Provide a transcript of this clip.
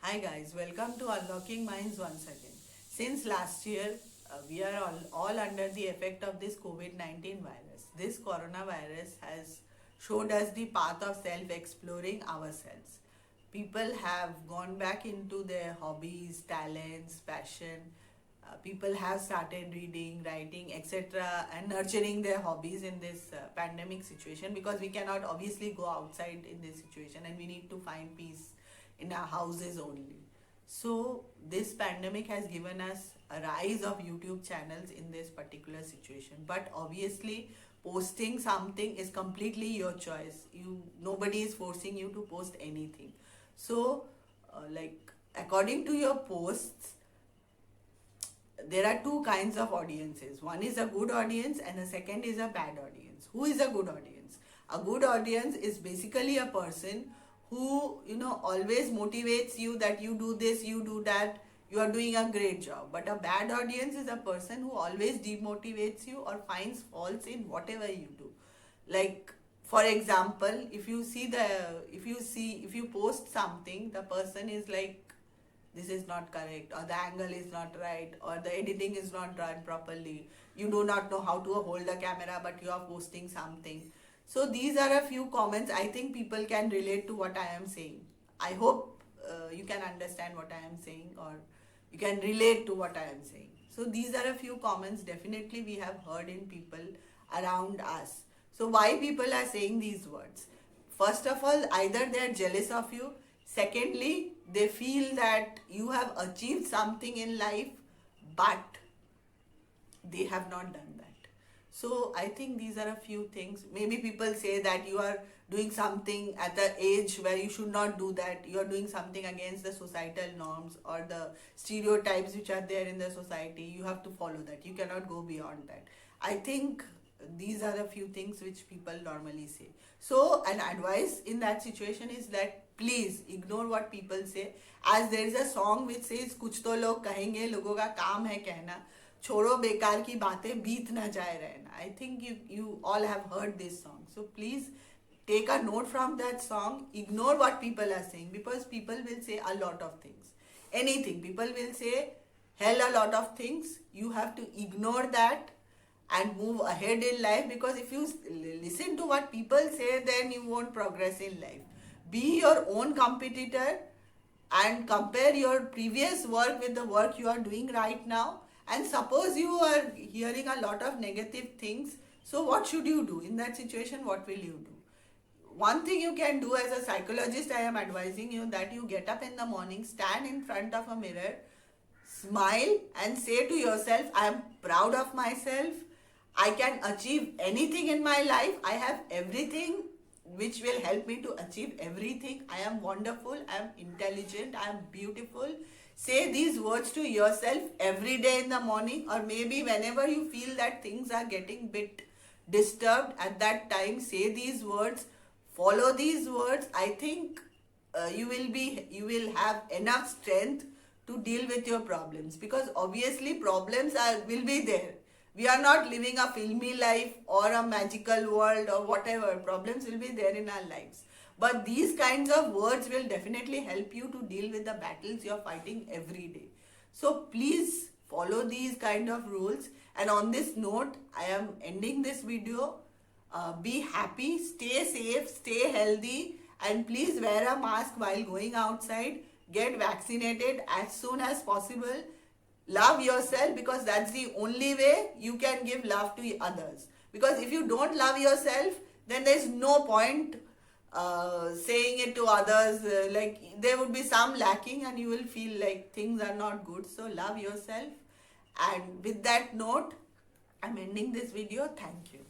Hi guys, welcome to Unlocking Minds once again. Since last year, we are all under the effect of this COVID-19 virus. This coronavirus has showed us the path of self-exploring ourselves. People have gone back into their hobbies, talents, passion. People have started reading, writing, etc., and nurturing their hobbies in this pandemic situation because we cannot obviously go outside in this situation and we need to find peace in our houses only. So, this pandemic has given us a rise of YouTube channels in this particular situation. But obviously, posting something is completely your choice. Nobody is forcing you to post anything. So, according to your posts, there are two kinds of audiences. One is a good audience and the second is a bad audience. Who is a good audience? A good audience is basically a person who always motivates you that you do this, you do that, you are doing a great job. But a bad audience is a person who always demotivates you or finds faults in whatever you do. Like, for example, if you post something, the person is like, this is not correct, or the angle is not right, or the editing is not done properly, you do not know how to hold the camera but you are posting something. So these are a few comments. I think people can relate to what I am saying. I hope you can understand what I am saying, or you can relate to what I am saying. So these are a few comments definitely we have heard in people around us. So why people are saying these words? First of all, either they are jealous of you. Secondly, they feel that you have achieved something in life, but they have not done that. So I think these are a few things. Maybe people say that you are doing something at the age where you should not do that. You are doing something against the societal norms or the stereotypes which are there in the society. You have to follow that. You cannot go beyond that. I think these are a few things which people normally say. So an advice in that situation is that please ignore what people say. As there is a song which says कुछ तो लोग कहेंगे, लोगों का काम है कहना, छोड़ो बेकार की बातें, बीत ना जाए रहना. I think you all have heard this song. So please take a note from that song. Ignore what people are saying, because people will say a lot of things. Anything. People will say hell a lot of things. You have to ignore that and move ahead in life, because if you listen to what people say, then you won't progress in life. Be your own competitor and compare your previous work with the work you are doing right now. And suppose you are hearing a lot of negative things, so what should you do in that situation? What will you do? One thing you can do as a psychologist, I am advising you that you get up in the morning, stand in front of a mirror, smile and say to yourself, I am proud of myself. I can achieve anything in my life. I have everything which will help me to achieve everything. I am wonderful. I am intelligent. I am beautiful. Say these words to yourself every day in the morning, or maybe whenever you feel that things are getting bit disturbed, at that time say these words. Follow these words. I think you will have enough strength to deal with your problems, because obviously problems will be there. We are not living a filmy life or a magical world or whatever. Problems will be there in our lives. But these kinds of words will definitely help you to deal with the battles you are fighting every day. So please follow these kind of rules. And on this note, I am ending this video. Be happy, stay safe, stay healthy, and please wear a mask while going outside. Get vaccinated as soon as possible. Love yourself, because that's the only way you can give love to others. Because if you don't love yourself, then there's no point saying it to others. Like, there would be some lacking and you will feel like things are not good. So love yourself. And with that note, I'm ending this video. Thank you.